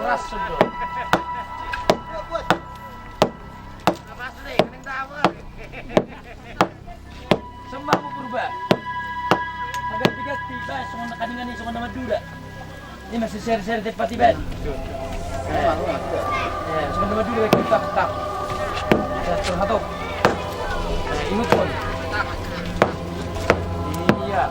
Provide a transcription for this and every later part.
keras sudah. Sembah mo berubah. Agar bigat tiba semua kaningan ni semua nama duda. Ini masih seri-seri tempat tiba. Semua nama duda kita tak. Satu satu. Imut pun. Iya.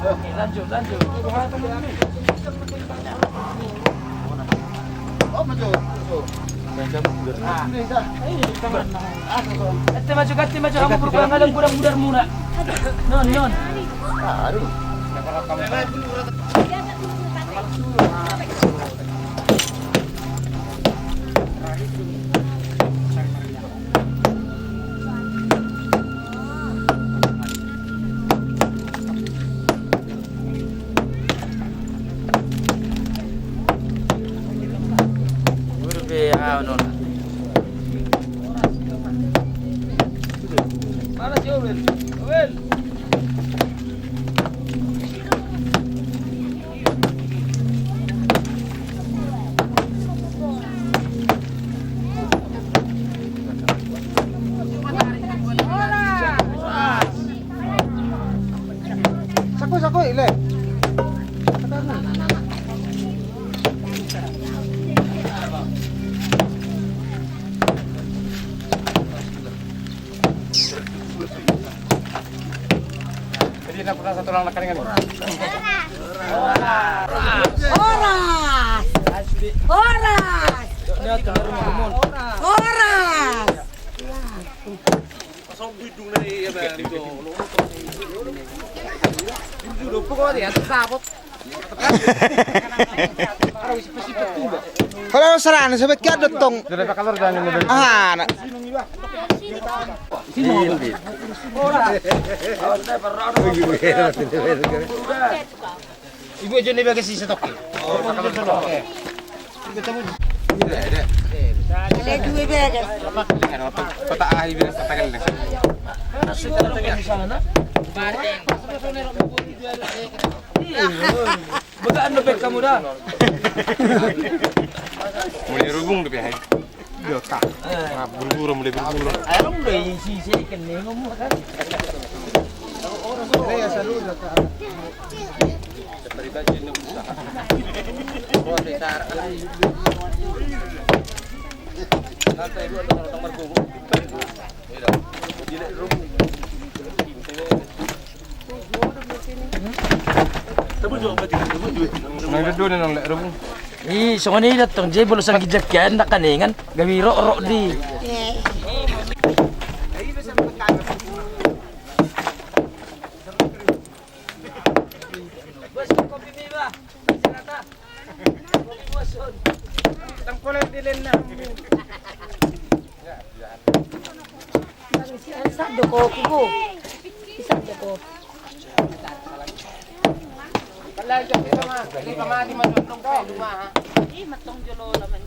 Oke, lanjut. Oh, maju. Kati maju kamu berubah ngalang budar muna. Non. Aduh. Mana si Owel? Sako ile. Jadi nak pernah satu orang nakaringan. Horas. Pasang bidung na iya ba ito. Lupo ko diyan sabot. Kalau sarana sabet ka dotong. Dire pa kalor dan ni. Ah, na. Ibu aja nih bagi sisa tok. Ada dua beres. Peta ahi bilang peta kali. Nasi tegal di sana. Begaan lebih kamu dah. Mulai rubung lebih hai. Iya kak. Buru-buru mulai buru-buru. Ayo udah isi ikan nih ngomong kan. Saya selalu kata. Terlibat jenuh usaha. Oh, besar. Lantai dua atau nomor gua. Tidak rubung. Nang duduk ni nang lek rubung. Ih, so ni datang je bulusan gijakyan nak kaningan gawi ro di. Bos kopi mi ba? Sinata. Kopi boson. Tangkolan dilin na. Isa do kopi ko. Isa do kopi. Kalay ka sama. Dili pa mati man dong pa luma ha. Matong jolo naman.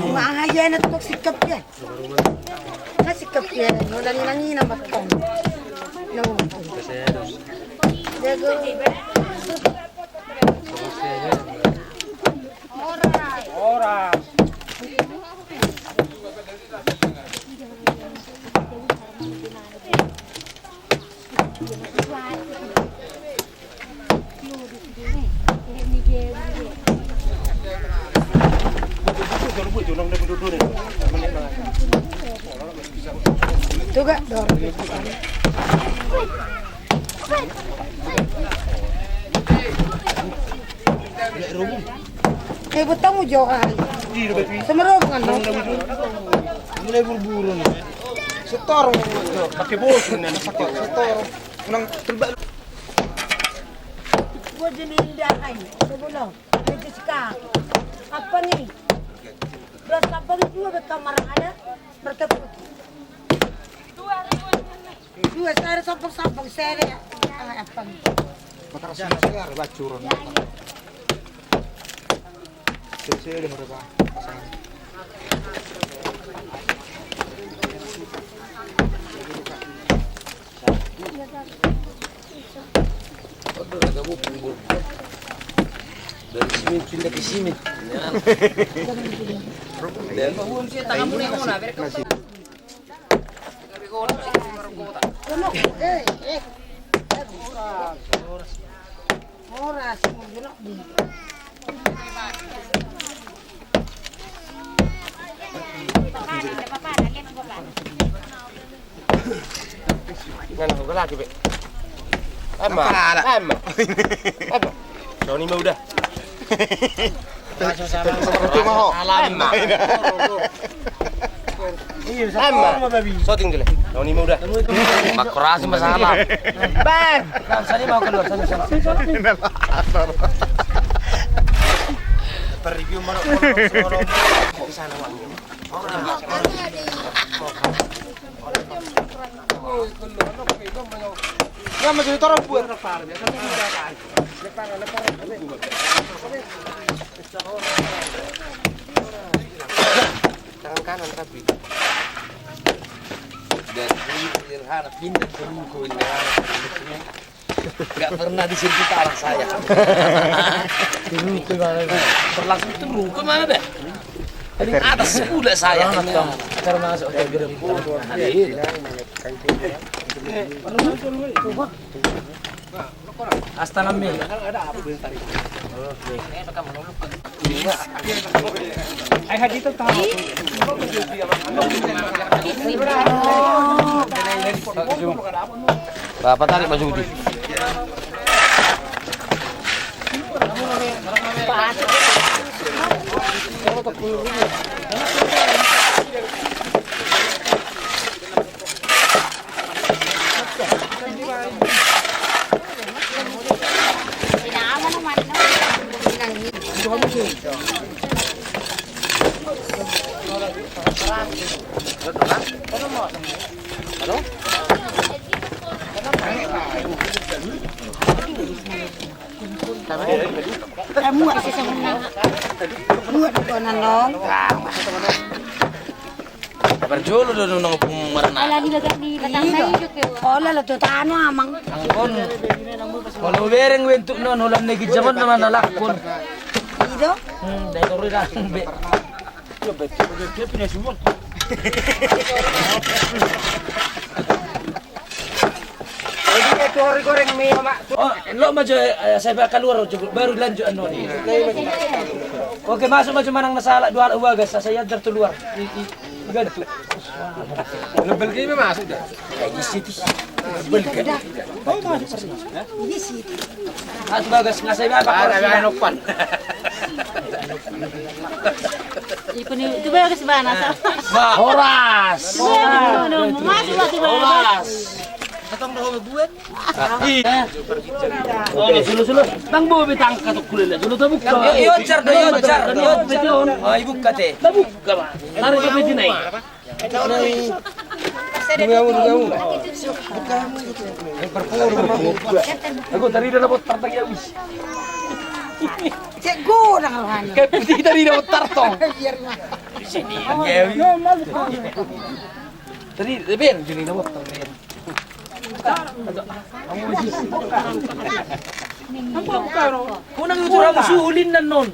Maahaya na ito sikap yan. Sikap yan. Nangina matong. Ora. Juga dor. Butang mo jo kay. Sumarog nga no. Mulai buru-buru nih. Setor mo. Pakai bos ni nak pakai. Setor. Unang tulba. Gua jeninda kay. Sebelum. Jessica. Apa nih? Beras apa itu kamar ada? Bertepuk. Dua saya sampang-sampang saya apa? Makasih saya bacuron. Saya dah berapa? Dari simin pindah ke simin. Dan bangun sih tangan muna yang muna. Oras mo gino di. Ngano ko lagi, Be. Ama. Noni mah udah. Cuma ho. Ama. Ama. Shooting dulu. Noni mah udah. Makurasi masalah. Bang. Sana mau keluar sana. Per-review mana ke sana wangi. Ya masih orang buat. Tangan kanan tapi. Dan ini harap pindah ke muka ini. Gak pernah disentuh tanah saya. Berlangsung itu muka mana deh? Paling atas udah saya. Karena masuk ke biru. Astana Mil. Ay haji itu tahu. Berapa tarik Mas Budi? Muat sih sebenarnya. Muat ko na long. Berjolo do nang pumarana. Lagi di batang na yuk yo. Ola lo to tano amang. Angkon. Walau bereng bentuk non ulam negi zaman naman nalakon. Ido. Dai ko rida be. Goreng mie mama. Oh, lo maju saya bakal keluar baru lanjut ano ni. Oke, masuk maju manang nasalak dua uwagas saya antar keluar. Gantu. Lebel gini masuk dah. Kayak di situ. Belga. Ini sih. Mas bagas ngasih apa? Ada nopan. Ipun itu bagus mana? Wah, horas. Masuk lagi bagus. Horas. Katong dah buat. Oh, sulu. Bang bo bitang katok kulila. Sulu tabuk ka. Yo char. Oh, ibu kate. Tabuk ka ba? Nari ka piti nai. Dugamu. Aku tadi dah dapat tartang ya wis. Cek go nang rohani. Kayak piti tadi dapat tartong. Biar mah. Sini. Tadi ben jadi dapat tartong. Kunang itu ramu suulin na non.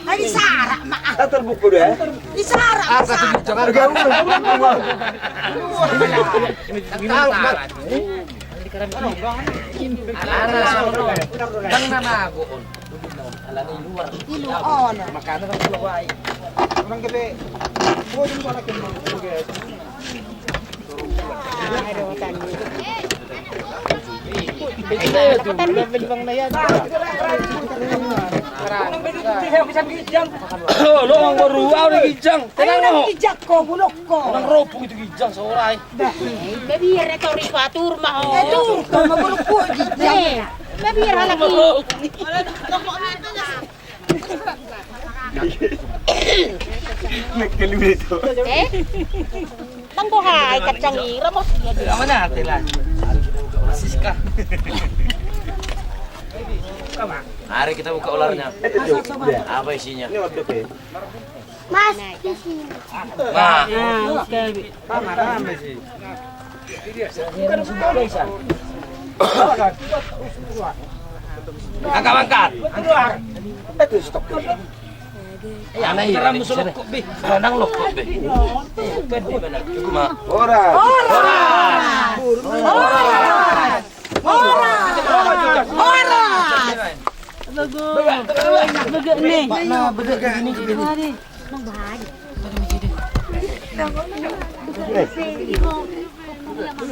Ay sara ma. Terbuka deh. Isara. Jangan ganggu. Dang na nago on. Alani luar. Ilu on. Makana ng kulaway. Orang gede. Boleh mana kena. Lo ang waruaw na gijang. Tenang mo. Ijak ko bulok ko. Nang ropo itu gijang sa oray. Bebir ito rin pa turma o. Edu, ko mabulok ko ijak. Bebir halaki. Eh? Tangguhay kacang ramos ya. Apa natin lah. Siska. Mari kita buka ularnya. Apa isinya? Mas, Nah, Rame sih. yan ang sumbak guys ah. Angkat. Ito stop. Ayan, tara mo sa lukko, be. Anang lukko, be. Pwede ba na? Ma. Oras.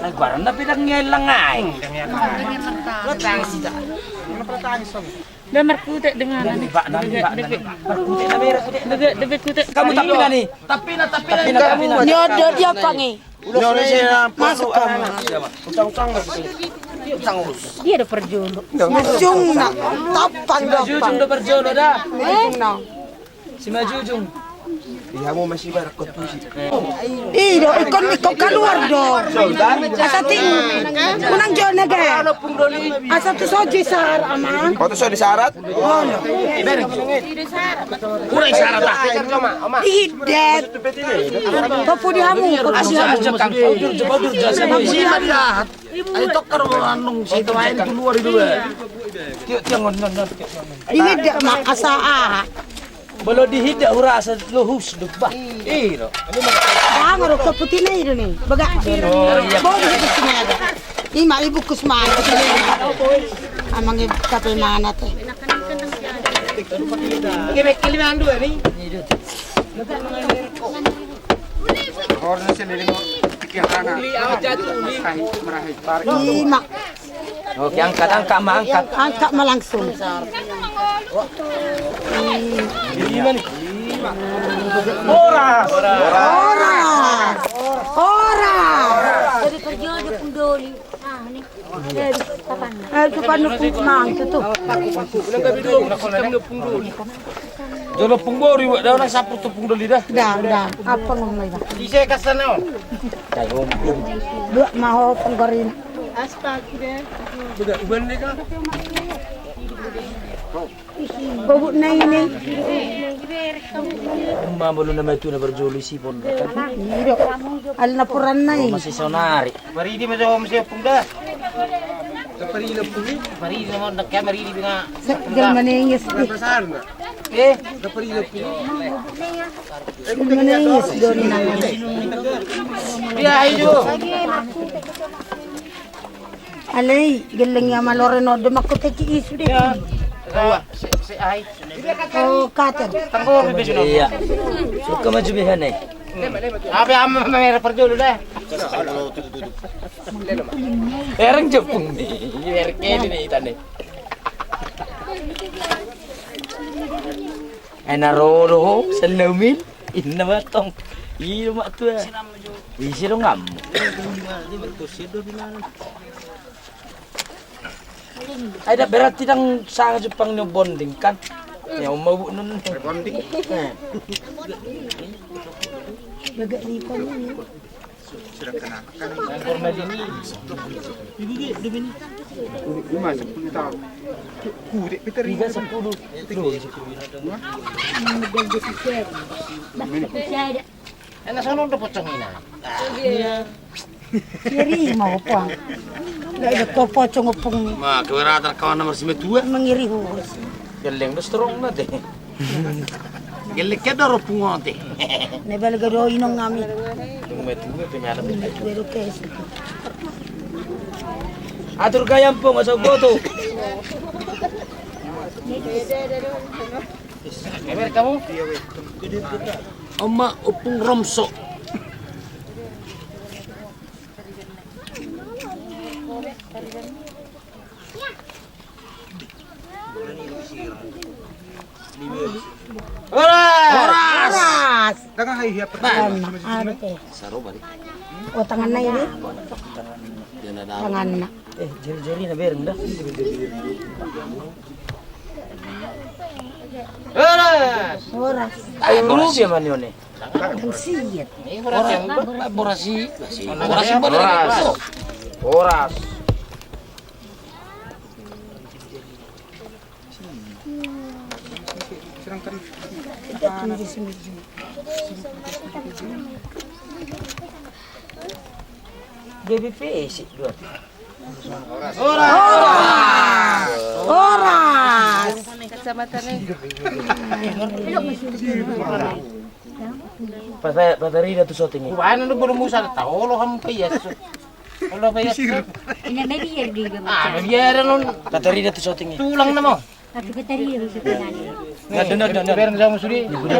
Ay, parang napinangyayin lang nga eh. Damar kutek dengan Pak, kamu tapi na ni. Tapi na. nyodot dia pangi. Masuk kamu. dia ada perjolo. Jung na, tapang Si Majujung do berjono dah. na. Si Majujung. Iya mo masih barakot po siya. Iro, ikon keluar dong. Asa ting, unang John na ga. Asa tu soji sar amang. Kau tuh so disarat? Kurang syarat ah. Hidet. Papu di hamu. Aja kang bodur jasa boy. Si madihat. Ay tok karo anong si tuwain keluar dulu. Tiyo ngon. Hidet mak asa ah. Balo dihida ura sa luhus dugba. Iro. Bang ro kaputi na iro ni. Baga. Bodo sa sinaga. Ima ibukus man. Amang kape mana te. Orang nasi liling pikiran. Ima Oke, angkat maangkat. angkat malangsung. Oras. Ora. Dari perjolo pundoli. Ah, ini. Kapan? Itu kan mang tu. Jolo pungbori wa daw na sapu tu pungdoli dah. Dah. Apa ngomong ba? Ise kasano. Tayo. Dua maho penggorin. Bobot na ini. Mambalo na may tuna berjoli sipon. Iro. Al napuran na eh. Masih sonari. Maridi mo sa masih pungda. Mari mo nak kamera ini nga. Gal maningis. Eh, Gal maningis doon na. biyahe jo. Alay, galing nga maloreno dumakot ki isu de. Si ay. Oh, kater. Tanggo mi beso. Iya. Suka maju bihan eh. Abi am mamera perjolo dah. Erang Jepang ni. Erke ni itan ni. Ana roro salumil inna batong. Iyo mak tu. Isi lo ngam. Ay da berarti nang sa Jepang no bonding kan. Ya umabot nun bonding. Baga ni pa ni. Masuk pungda. Kudik Peter. 310. Ana sono do pocong ina. Kiri mau pa. Ada ko pocong opong Ma kawara tar kawan nomor 2. mengiri hurus. Geleng do strong na de. Geleng ke do pungo de. Ne balaga do inong ngami. Yung may tuwe pinyala. Pero kes. Atur gayam po masuk boto. Kemer kamu? Oma upung romso. Oras. Jangan hai hiap. Ano te? Saro balik. O tangan na ini. Yan na Tangan na. jeri na bereng dah. Oras. Ay guru siya man yun eh. Ang siyat. Borasi. Borasi boras. Boras. Kita tunggu di sini. DBP sih dua. Oras. Patari dah tu shooting. Kuhaan ano belum musa tahu lo ham payas. Kalau payas. Ini medier di Ah, biar non Patari dah tu shooting. tulang na mo. Tapi kita dia bisa tinggal. Ngadon. Biar na mo suri. Libudan.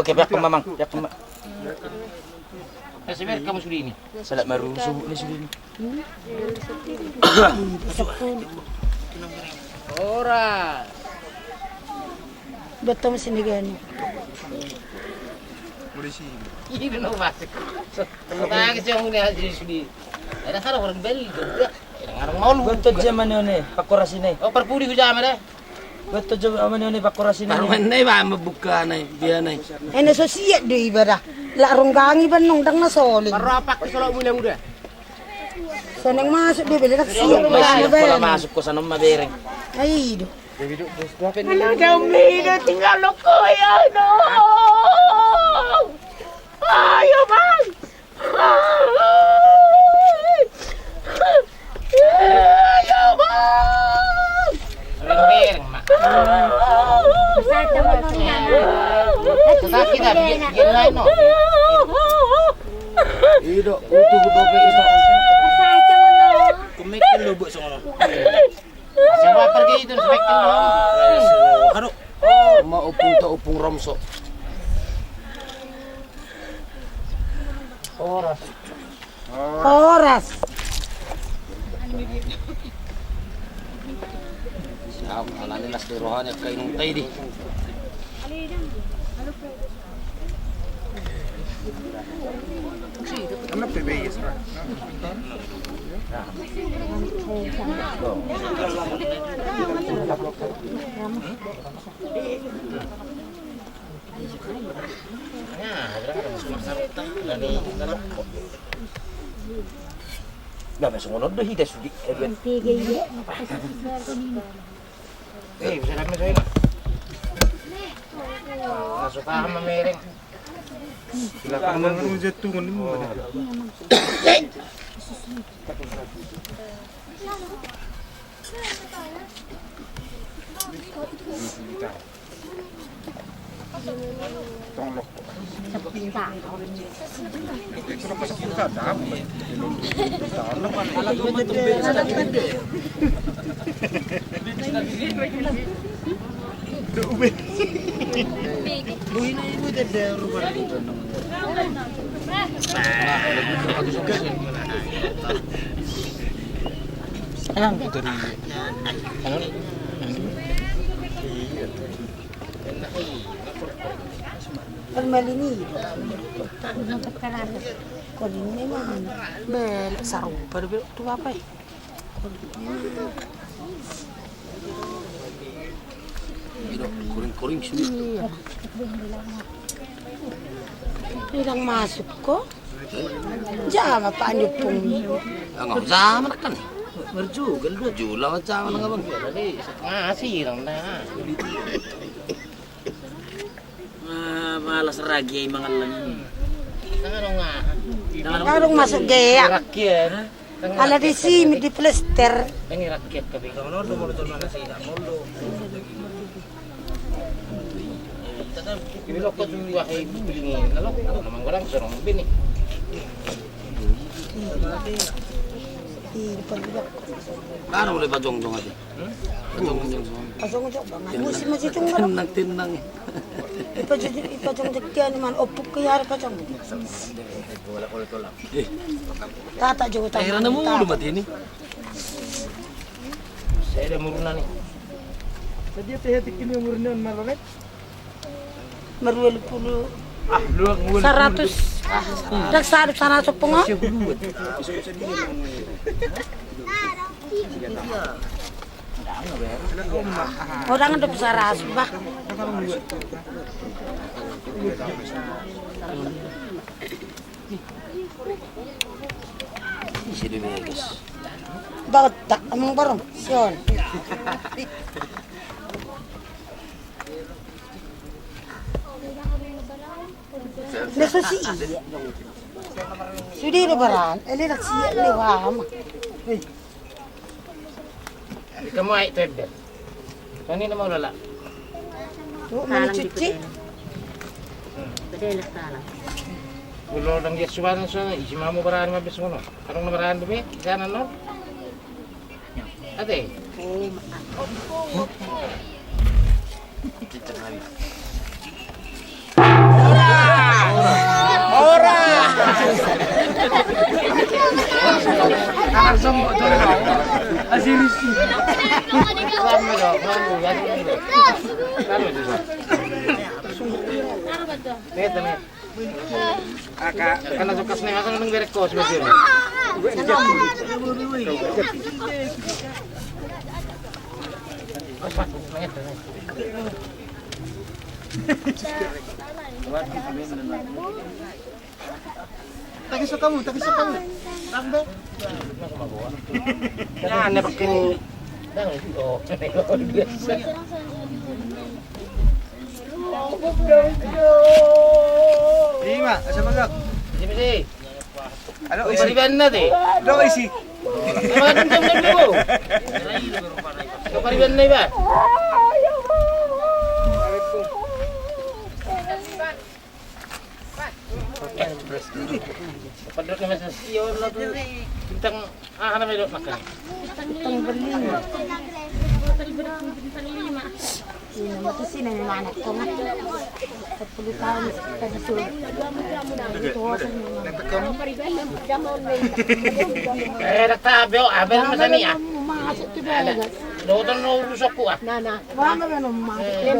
Oke, biar mamang. Biar kemang. Kasi biar kamu suri ini. Salat maru subuh ni sudah ni. Ora. Betul sini gani. Ini no masuk. Tahu kasi yung niya suri. Ada kan orang beli juga. Orang malu. Betul zaman ni pakorasi ni. Oh perpudi ko jama deh. Betul zaman ni pakorasi ni. na ba mabuka na dia na. Ini sosiat deh ibadah. Larung gangi banung dang nasoling. Parapak kalau mulai muda. Seneng masuk dia beli tak siap. Masih pula masuk ko sana mabereng. Ay, do. Anak kami dah tinggal loko ya no. Ayo bang. Ayo bang. Bereng mak. Satu Sakit dah bikin lain no. Ido, utuh dope ido. Kumikin lubuk sono. Siapa pergi itu sebaiknya no. Kano? Mau upung romso. Oras. Siap, alani nas rohanya kainung tay di. Ano pebeyes ra? Nah, masuk ngono dah hidas sudi. tiga ya. Bisa kami saya. Masuk paham mereng. Silakan mo jatuh ni mo. Tolong. Itu pas kita dapat. Malini. Kolini memang. Bel sarupa dulu tu apa? Kuring sudi. Hilang masuk kok. Jama Pak Nyupung. Enggak zaman kan. Berjugal dua julang zaman enggak bang. Ngasih dong dah. Malas ragi mangalang. Karung masuk gaya. Rakyat. Ala di sini di plester. Ini rakyat tapi kalau mau betul mana sih nak mau. Ini lokot juga kayak bilingin. Kalau memang orang serong bini. Di depan juga. Ano boleh pajong-jong aja? Pajong-jong semua. Pasong jok banget. Musim masih tunggu. Tinang. Ipajong jektian man opuk ke yar pajong. Tata jauh tak. Kairan na mulu mati ini. Saya ada muruna nih. Tadi teh tikin umur ni maronet. Meruel puluh. Luang ngul. 100. Dak sarip sana sopong. Orang ada besar asbah. Sini Vegas. Batak among barong. Sion. Nasa siya. Sudi lebaran, nak siya lewam. Kamu ay tebe. Kani na mo lala. Tu mana cuci? Ulo lang Yesuan sa isi mamu barahan mabis mo no. Karong na barahan dumi, sana no. Ate. Karena suka seneng akan nang berek kos betul. Tagiso kamu. Tambe. Ya, ane pakai dang itu. Biasa. Lima, asa magak? Sini sih. Ano Pariban na di. Do isi. Mga jam na mo. Pariban na ba? Padot naman sa siyo na to. Bintang na may dot makan. Sino mati sino may anak ko nga. 10 tahun kasi sulod. Nagtabi ako, abel naman sa niya. Masuk tu bagas. Loton no rusok ko ah. Wala ba nung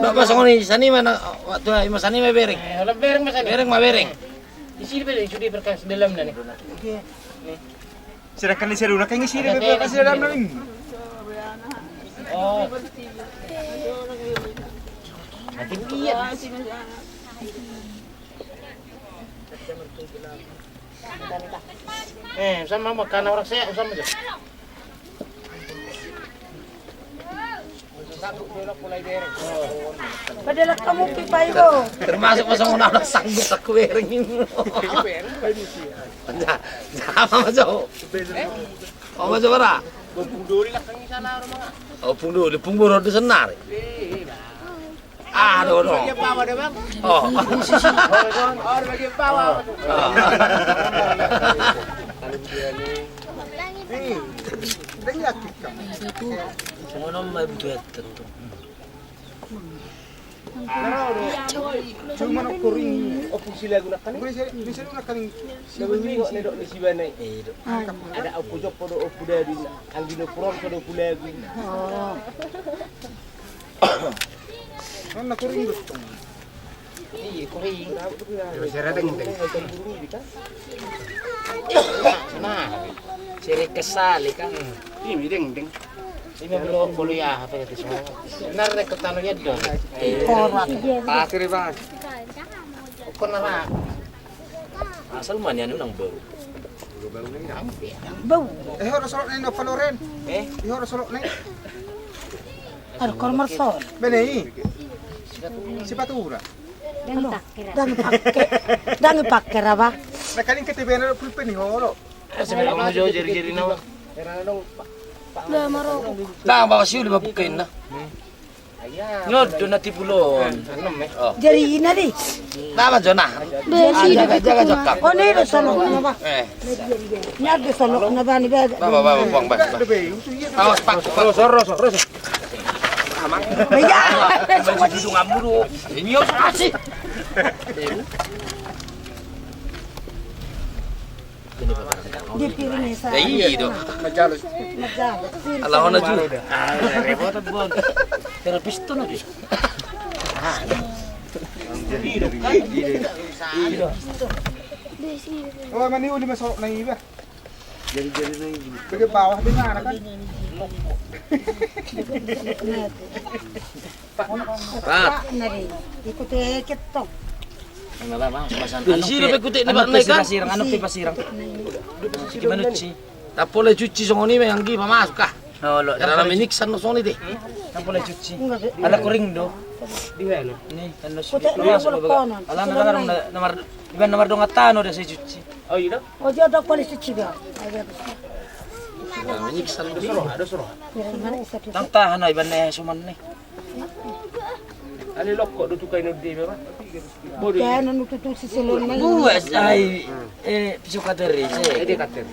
Bapak sangoni sani mana waktu ima sani may bereng. Wala bereng mas Bereng ma bereng. Di sini ba sudi berkas dalam na ni. Silakan ni Seruna kay ngisiri ba kasi dalam namin. Oh. Makin iya. Sama makan orang saya sama aja. Padahal kamu pipay ko. Termasuk masa mau nak sanggup aku bereng ini. Sama majo. Oh majo bara. Oh pungduri di senar. Aduh dong. Oh. Semua nama betul tu. Cuma nak kuring opung sila guna kan. Bisa guna kan. Lebih kok nedok di sibana. Ada opu jok podo opu dari anggino puron podo pula lagi. Oh. Kan nak kuring gusto. Iya, kuring. Sira deng deng. Nah, Ciri kesali kan. Ini deng deng. ini belum kuliah apa itu semua. Benar rekrutano ya dong. Pasir bang. Kok nara? Asal mana ni nang bau. Bau. Harus solok na paloren. Harus solok na. Ar kormar sol. Benei. Sipatura. Dan pakai apa? Nakaling katibayan na pulpen ni holo. Sabi ko mo jeri-jeri na. Lang bawa siul babukain na. Nyod do na tipulon. Oh. Jadi ina di. Nama jona. Jaga jokap. Oh ni do solo na ba? Nyad do solo na ba ni ba? Bawa buang ba. Awas pak. Terus. Baya. Baju dudung amuru. Ini yo kasih. Di piring sa. Iya do. Majalos. Allah ona ju. Repot bon. Terapis tu na. Oh, mani uli masok na iba. Jadi na iba. Bagi bawah din na kan. Rat. Nari. Ikuti ketok. Sino pa kuti ni ba naik kan? Pasirang ano pa pasirang? Gimana sih? Tak boleh cuci songoni yang di masuk kah? Nolo. Karena menyiksa no songoni deh. Tak boleh cuci. Ada kuring do. Di mana? Ini kan no Putek sulit. na Masuk wala baga. konon. Alam na lang nomor iban nomor dong atano dah saya cuci. Oh iya dah. O dia dok polis ciga. Menyiksa no Ada suruh. Mana isa tu. Tang tahan na iban na suman ni. Ali lokok do tukay no di ba? Bodoh. Kaya nanu tutu si silon na. Buas ay pisuka dari Dia saya. kater.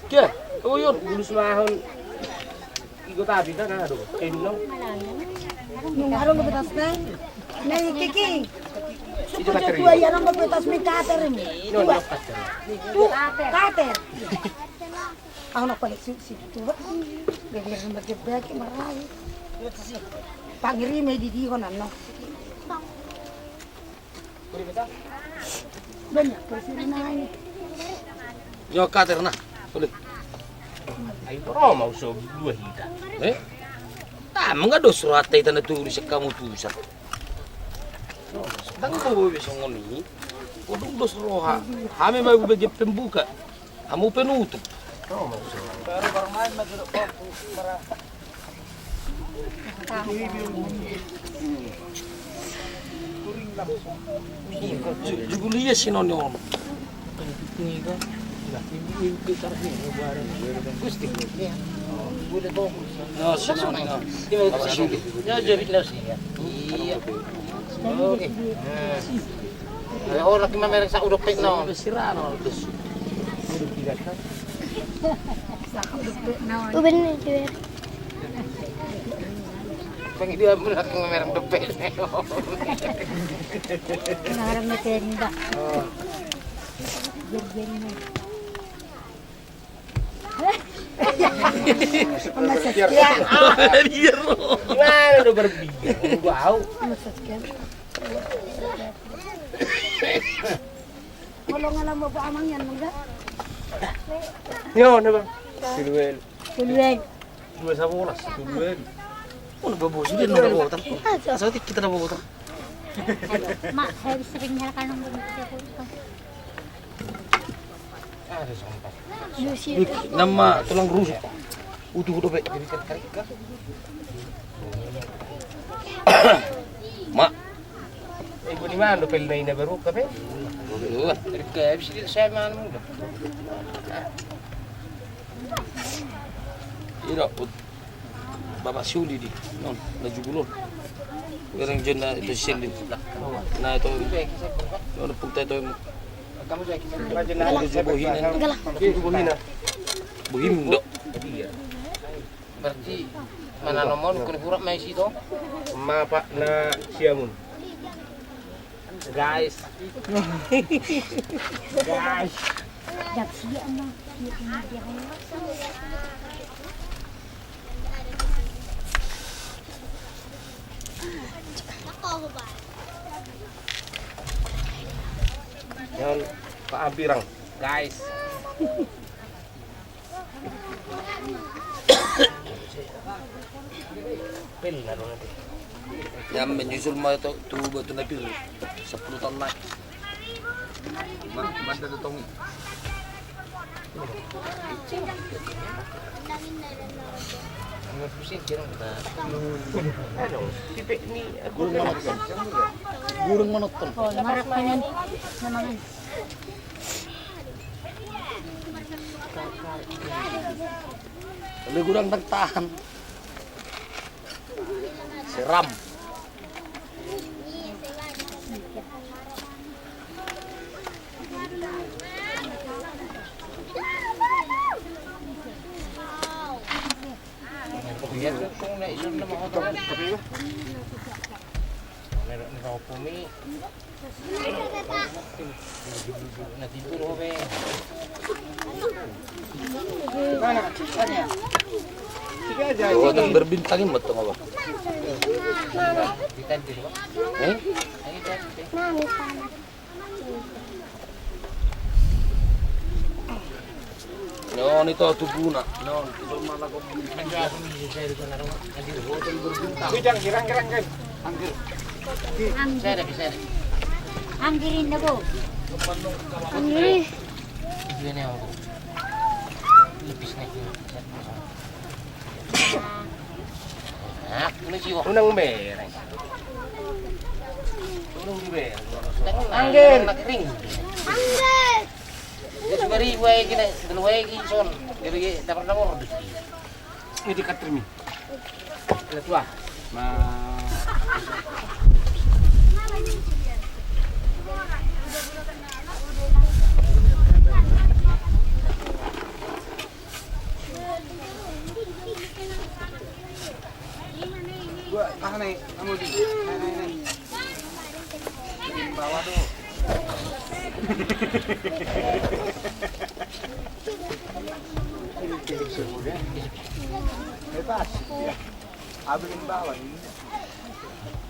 Kya? Oh yun, bulus mahon. Igo tabi ka na do. Enno. Nung araw nga betas na. Nay kiki. Itu Supo kater. tua yan ang betas mi kater mo. No, no kater. Tu kater. Ako na pala si tua. Bigla na magbibek maray. Pangiri may didi ko na no. Banyak kasi na ini. Yo kater na. Boleh. Ay bro, mau so dua hita. Tak, enggak do surat tanda tulis kamu tulisan. Tang ko songoni. Kodong dos roha. Hame may bubag pembuka. Kamu penutup. Pero barman maduro ko para Jugulia sinonon. No, sinonon. Ya jadi kelas ya. Iya. Oke. Orang lagi mamerek sa udok pek no. Sirano dos. Bener tuh. Pang dia lagi mamerek udok pek. Narang na tenda. Iya. Gimana do berbiang? Wow. Wala nga lang mo ba amang yan mga? Yo, na ba? Siluel. Kulwen. 2 Siluel. Ano ba boss? Hindi na nabotan. Asa kita nabotan. Mak, saya sering nyalakan ng bumili ko. Lucy. Nama tulang rusuk. Utuh pek. Mak. Ibu ni mana do pel na ina baru kape? Kayak bisa saya mana. Ira Bapak Suli di non na jugulon. Orang jena itu silin. Nah itu ono punta itu Kamu saya raja na itu bohin. Bohin na. Bohim dok. Berarti mana nomor kun hurap mai situ? Ma pak na siamun. Guys. Guys. Jak siya ano. Yan paabirang. Guys. Pel na do nanti. Yang menyusul mau itu tuh batu napil 10 tahun naik. Manda tu tong. Ano pusing kira kita. Ano? Tipe ni Gurung monoton. Oh, marak pa yan. Namangan. Lebih kurang bertahan. Seram. Yan kung naisun na mga otong kape ba? Meron na ako pumi. Natidur ko ba? Huwag berbintangin mo ito nga ba? Kita dito ba? Eh? No, ito tuguna. No, ito malah ko. Bidang girang-girang guys. Anggirin na po. Ini. Ini ako. Lipis na yun. Ano siya? Unang mereng. Unang liber. Angin. Nagring. Angin. Jadi bari way kina dalaway ison. Dari dapat nomor. Ini di katrimi. Lihat wah. Gua tahan nih, kamu di. Nih. Di bawah tuh. Bebas. Ya. Ambilin bawah ini.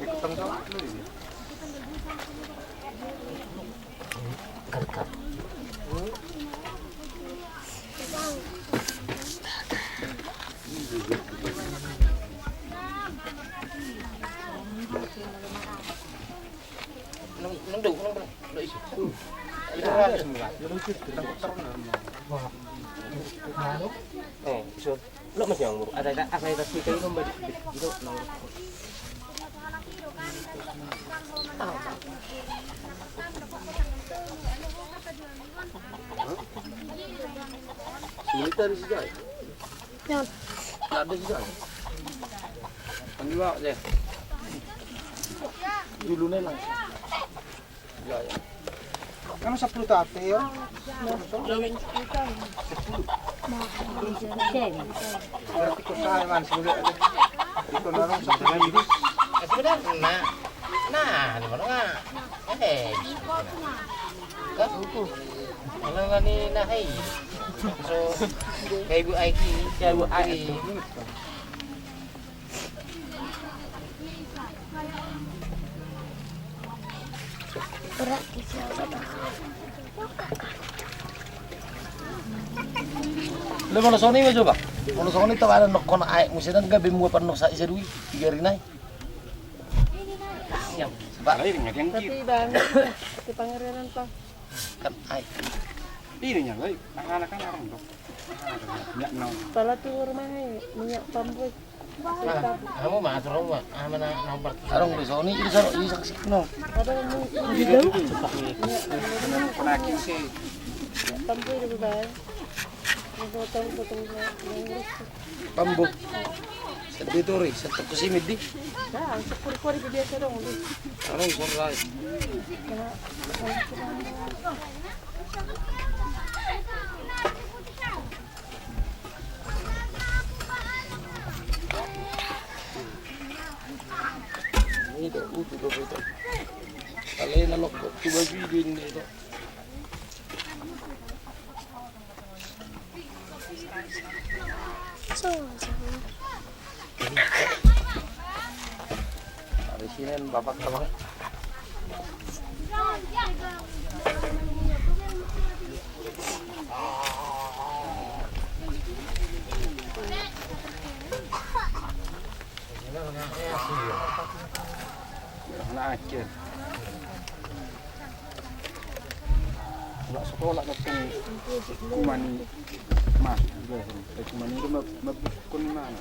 Ikutan sama lu ini. Nunduk. So, lo mas yang ada kita itu mbak itu nomor. Militer sih guys. Yan. Ada juga. Panggiwa deh. Dulu na lang. Ano sa pluto ate yo? Berarti ko sa man siguro. Ito na lang sa diri. Sebenarnya nah, di mana nga? Kalau nga ni nahay. So, kay Bu Aiki, kay Bu Aiki. Lu mau soni mo coba? Mau soni tawaran nok kono ay musidan gabi mo panok sa isa duwi, tiga rinay. Yang, sebab Lain yang Tapi bang, di Pangeran pa. kan ay. Ini nya lagi. Anak-anak orang tuh. Nyak nong. Pala tu rumah minyak pamboy. Kamu mah aturong mah, mana nomor. Sarong di soni ini sarong ini saksi no. Ada minyak Lagi sih. pamboy di bawah. Potong-potong Pambo. Sa dito rin, sa kusimid di. Nah, sepur-pur biasa dong. Sarong sunray. Ito, ito. Kalay na loko, tubagin ito. Dari sini bapak teman. Anak aja. Nak sekolah datang kumani mas juga. Kumani itu mabukun mana?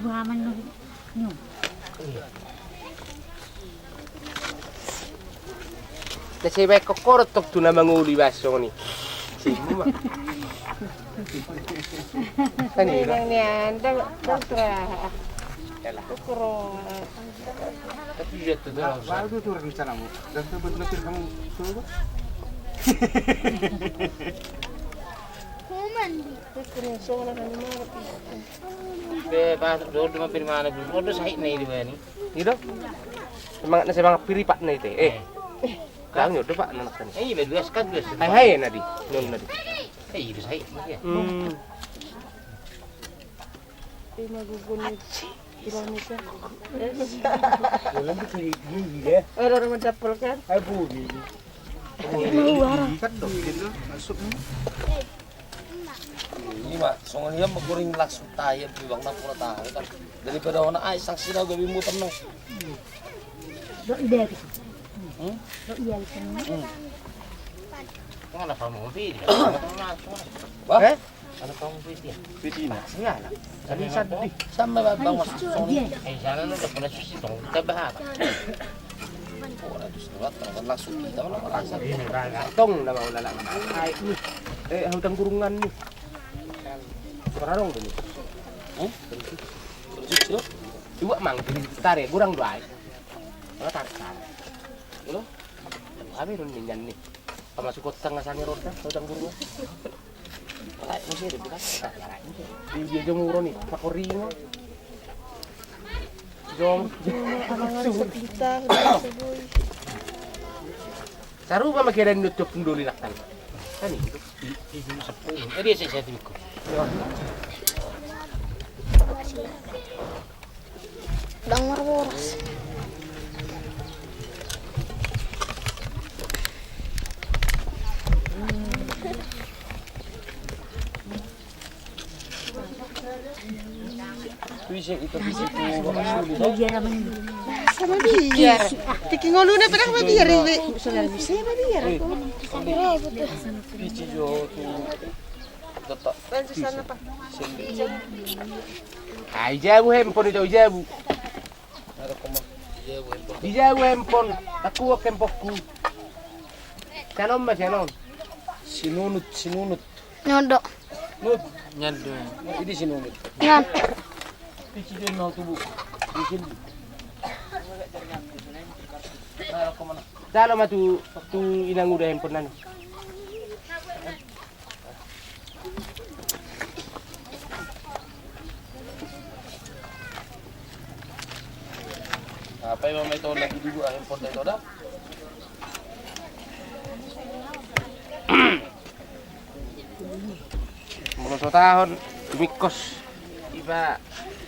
Buhaman no. No. Kasi may kokorot tu na manguli baso ni. Sino ba? Kanina. Niyan, dokter. Yalah. Kurang. Tapi dia tu dah. Baru tu rencana mo. Dan betul-betul kamu suruh. Kurang soalnya kan mana. Bebas, dulu cuma pilih mana dulu. Udah sahih nih di mana? Gitu. Semangat piripat na ite. Kang nyo pak anak kan. Iya, dua sekali dua. Hai nadi. Non nadi. Iya, sahih. Magugunit. Kilometer. Wala di kiri dia. Orang mendapal kan? Ay budi. Kan dong gitu. Masuk. Ini mak, soalnya dia maguring langsung tayar di bang napura tahu kan. Daripada orang ay saksi dah gabi muter no. Ano pa mo video? Ba? Ano pa mo video? Pwede na. Saya lah. Sabi sa di. Sama ba bang Eh sana na dapat na susi tong tabaha. Ora dus na ba langsung kita wala marasa. Tong na mawala lang. Ay ni. Hutang gurungan ni. Pararong dulu. Terus Dua mang tare gurang dua. Wala tarik. Ulo. Kami ron minyan ni. Pamasukot tengah sana roda, hutang gurungan. Wala mo siya bukas. Di jemuro ni, pakoringo. Jom. Saru ba makiran nito punduli laktan. Kani itu. Ini saya tiba. Dang marworas. bisa itu Bapak Suli. Sama biar. Tiki ngolu na pernah sama biar ini. Sama biar. Pici jo tu tetap Bantu sana pak. Ay jabu handphone itu jabu. ada koma. Iya, Bu. Dijabu handphone. Aku ak handphoneku. Canon mas canon. Sinunut. Nyodok. Nut nyadu. Ini sinunut. Ngan. Pici jo no tu Bu. Bikin. Ada koma. Salo matu tu inang udah handphone nanu. Apa yang may tawag lagi dulu ang import ito daw? Mulai tahun dumikos iba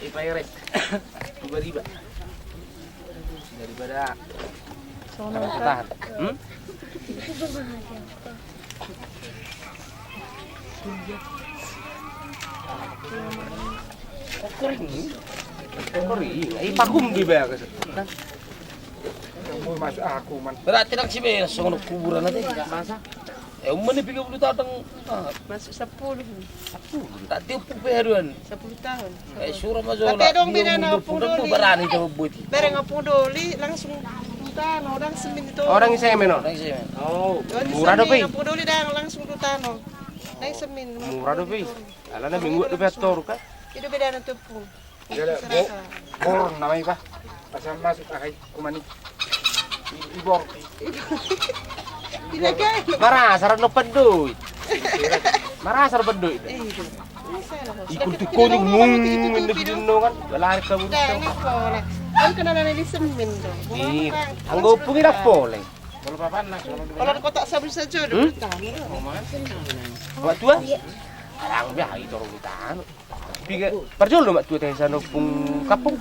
iret riba daripada tahan kering pagum di ba kasi Mau masuk aku man. Berarti nak si Bea sa kuburan natin. masa Umman ni 30 tatang. Masuk 10. Dati upo peruan. 10 tahun. Sura majola. Tapi dong binana upo doli. Barani ito buti. Bareng ngapung doli langsung tano orang semin itu. orang saya meno Orang siya. oh murah do pi Ngapung doli dah langsung tano. Naik semin. murah do pi ala na minggu do petor ka Itu beda na tepung. Jadi bor namanya pak. Pasal masuk akai kumani. Ibor. Ilagay. marasar no penduit marasar penduit ikut tu kuning mung nagdino kan balari ka mo Dah ni pole. Ang kanana ni semin do. di anggo pungin pole Kalau papan nak. Kalau di kotak sabun saja do. Tano. mak tua arang biya itu orang tan piga perjol lo mak tua teh sana pung kapung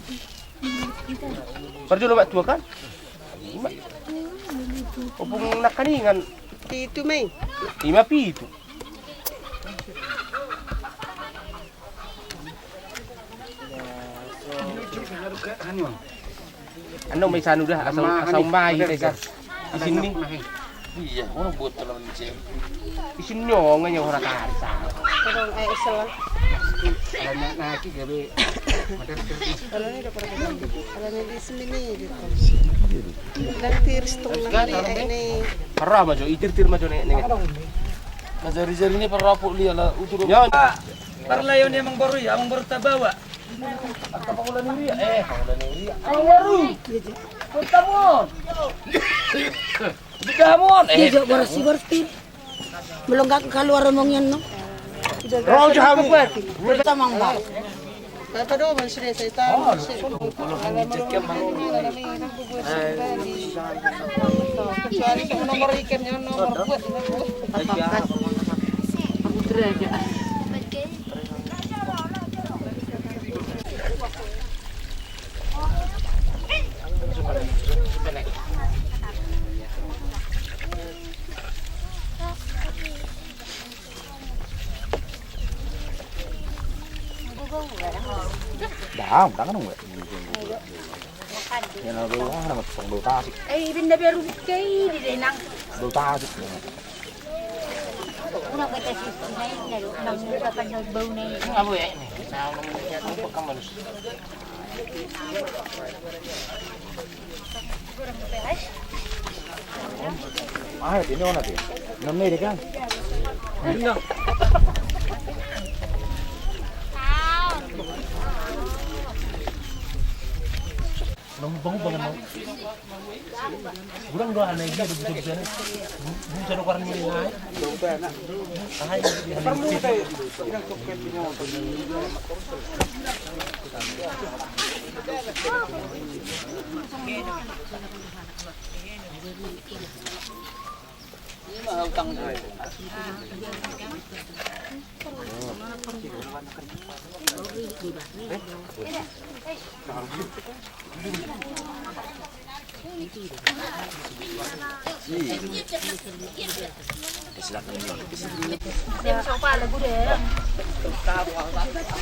perjol lo mak tua kan pung nakaningan Itu mai. 5 pitu ano may sano dah asal bayi teh sa di sini Iya, orang buat dalam siya. di sini nyong nya ora kari sa Kalau ay isla. Kalau nak lagi gabe. Kalau ni dapat apa? Kalau ni di sini gitu. Dan tiris tu lagi ini. Parah majo itir-tir majo nek Jari-jari ini perapuk liya lah utur. Yon. Parlayon ni amang baru ya, amang baru tabawa. Apa pangulan ni liya? Pangulan ni liya. Ang baru. Punta mo. Bigla mo. Tidak bersih. Belum gak keluar omong yan no. Roh jamu berarti. Kita mang ba. Kata do man sini saya tahu. Kecuali sama nomor ikannya nomor buat. Aku teraja. Dah, dah kan enggak. Yan na doon naman pang dotasik. Ay, binabero kay di nang. Dotasik. Una kita si Sunay, lalo nang kapanood baw na yun. Ang abo eh. Naunang mo pagkamalus. Ah, tino na din. Namili ka. Nang bangun mo. Gurang doa na iya duduk sana. Bisa do karan ni ngai. Ahai.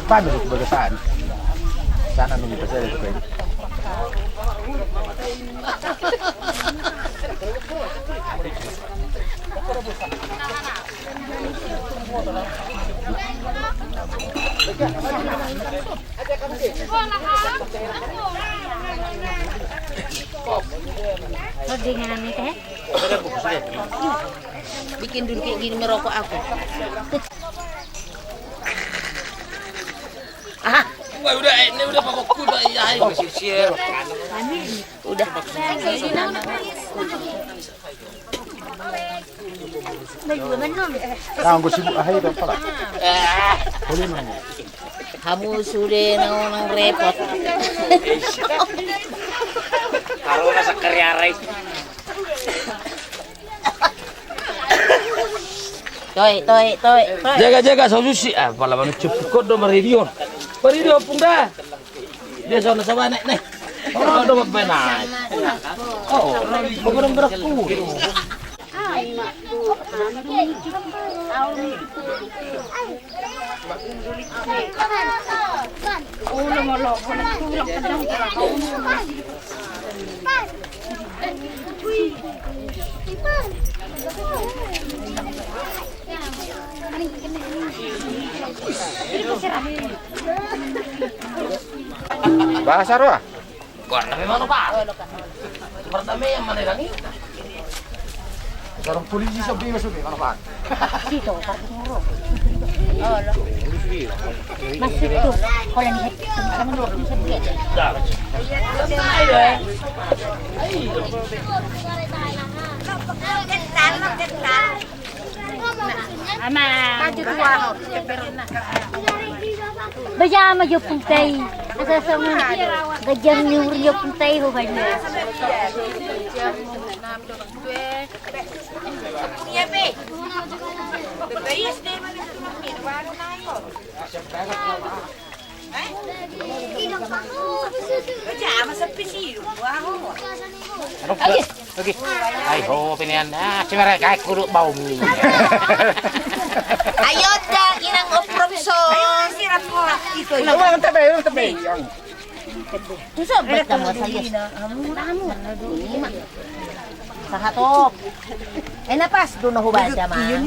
Paano ito baga saan? Sana nung ipasaya ito kayo. Lagi nga namin teh. Bikin dulu kayak gini merokok aku. Wah, udah ini udah pokokku udah iya masih share. Udah. Bagaimana? Kang gue sibuk ahai itu pala. Boleh nang. Kamu sudah nang repot. Kalau rasa karyarai. Toy. Jaga sa susi. Ah, pala man cepukot do maridion. Maridion pung dah. Dia sana sama nek. Oh, do mabenai. Oh, pagurang berakku. Bahasa roa. Kau tapi mana pak? Pertama yang mana lagi? Sarang polisi sabi masuk ni mana pak? Dito, parang nguro. Masuk tu. Kalau ni sama nguro sa bukit. Ama. Maju tua. Baja maju puntai. Asa sama gajang nyurnya puntai ho banyak. Oke. Ay ho pinian. Ah, cimere kay kudu bau mi. Ayo dah, inang profesor. Ang tabi. Tusok ba't kamu saya? Kamu. Sahatop. Napas doon na hubad ma.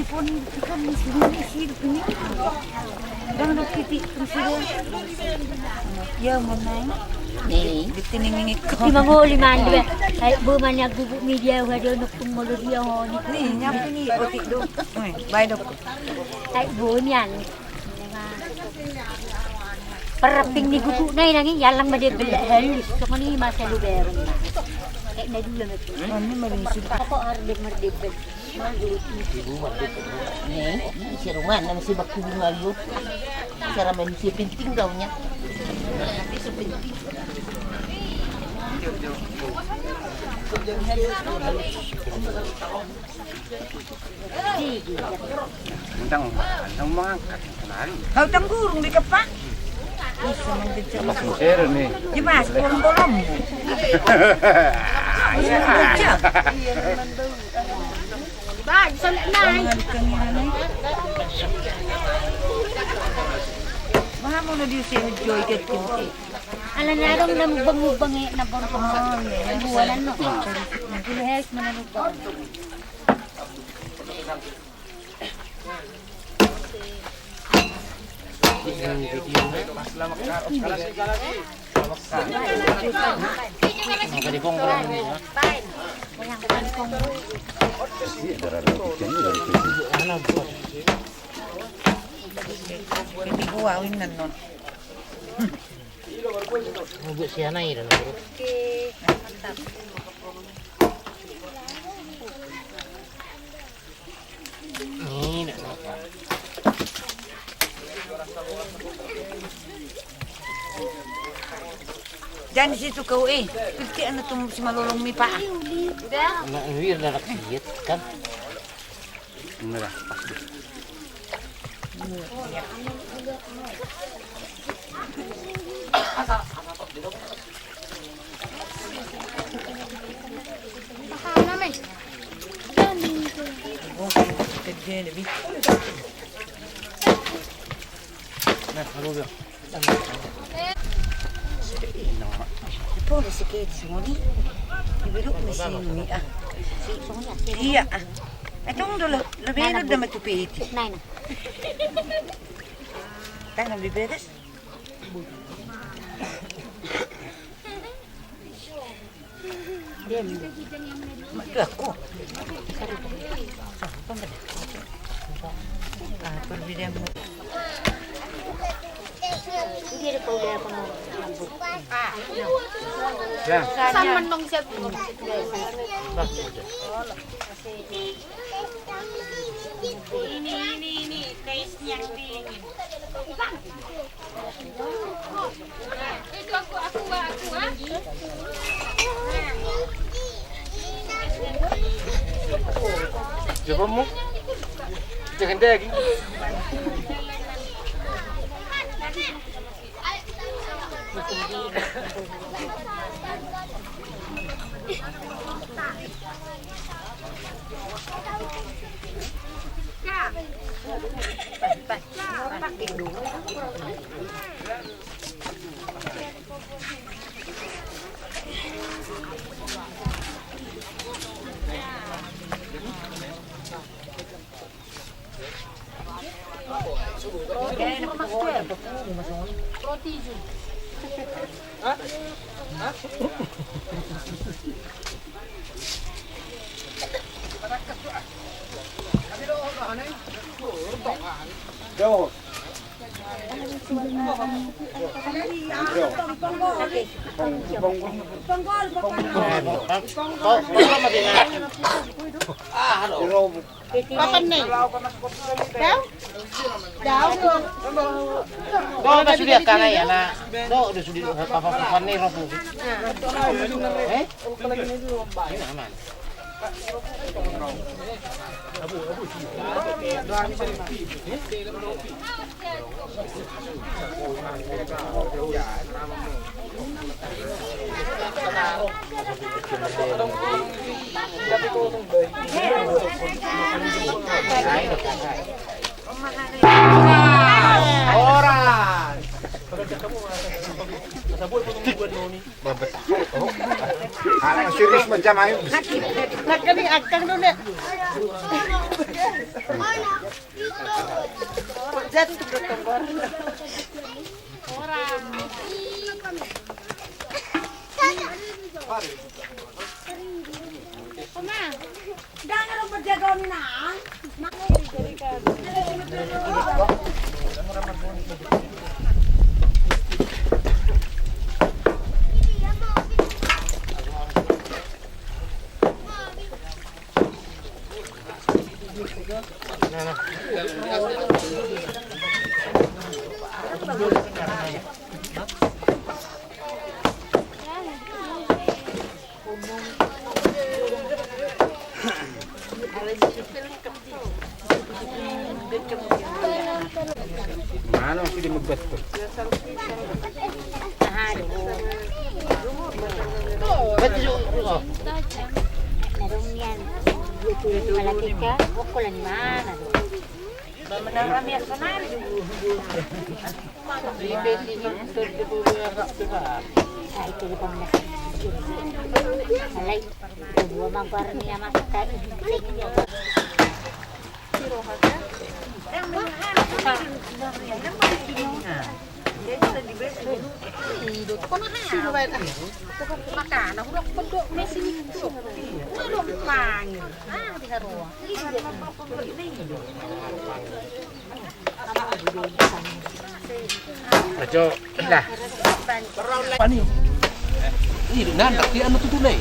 Nih, ditiningingit ko. Di manguli man di ba? Ay buman nagbubu media wa do nok tumulo dia ho ni. Nih, nyapu nih, otik do. Bay do. Ay buon yan. Peraping ni gugu na nanging yalang made halus so kani masa lubero na. Kay na dula met. Ano malinisip. Ako arde mardebel. Nih, si Ruman na si Bakti Bungayo. Sarap man si Pinting daw niya. Si Pinting. Undang mga kanali. Kau tanggurung di kepak. Isa man din siya. Mas musero ni. Di mas, kurang bolong. Ba, salak na. Mahal mo na din siya joy kat kinti. Alam na rin na mubang-mubang na bontong sa buwanan no. Pilihes mananubang. Siya na yun. Diyan si Tukaw eh. Pilti ano itong si Malulong mi pa. Wir na nakikit kan. Ito na si Kate Simoni. Ibirok na si Yumi ah. Iya ah. Itong labero na matupiti. Nay na. Tangan biberes. Maka ako. Perbedaan mo. Hindi rin pa ulit ako ng lambot. Yan. Saan man nung siya? Ini. Taste niyang tingin. Ito ako. Coba mo. Jangan daging. Jauh. Papan na Daw? Kau dah sudah kanai ya nak. Kau dah sudah apa-apa ni robu. Aman. Orang. Anak serius macam ayo. Nagkaling agkang doon eh. Jatuh ke tombol. Jangan lupa jaga na. Mana masih di megat tuh? Narong yan. Malapit ka, huwag ko lang naman. Itu depan masjid. Alay, dua mangkar niya makita. Ajo, lah. Pani. Ih, nandak di anu tutunay.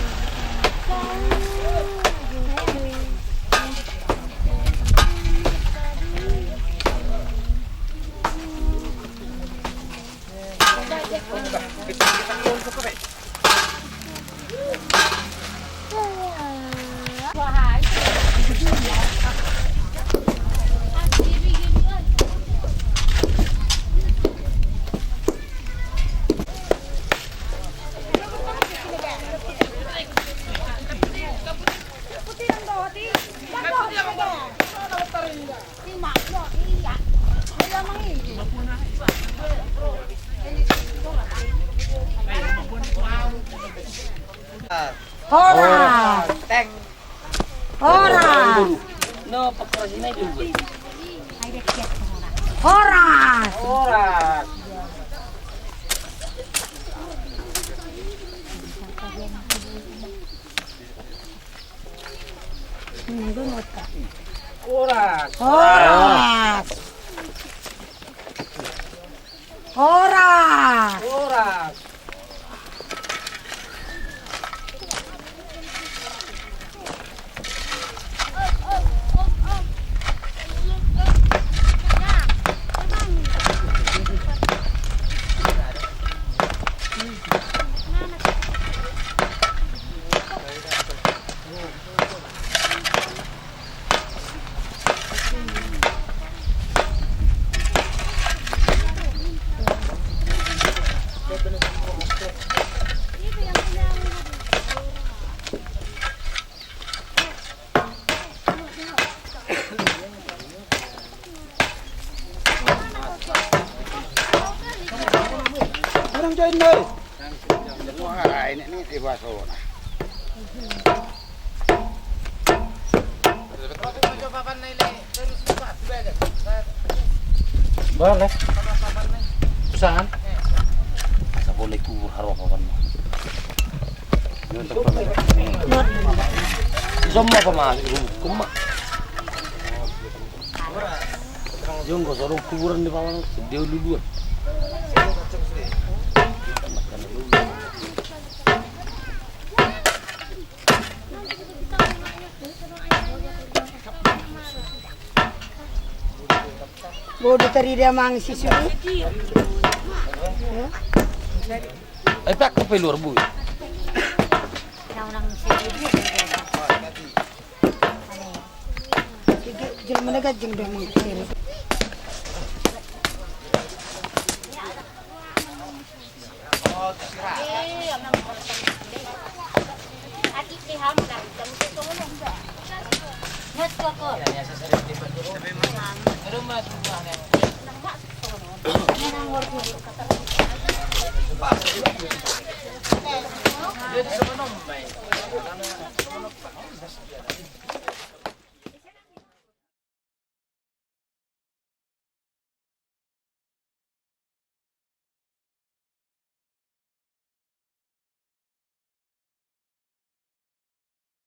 Hora! Hora! No, pagkarasinay juga. Hora! Oras. Hora! Hora! Oras. Orang join deh. Ini di bawah. Boleh. Saan? Sa boleh ku haro pa man. Yun to pa. Zomma pa ma, kuma. Yung go sorong kuburan di bawah, dia duluan. Bodoh tadi dia mang siswi. Ay pak ko pa luar bu. Jangan mendekat jeng dia mang siswi.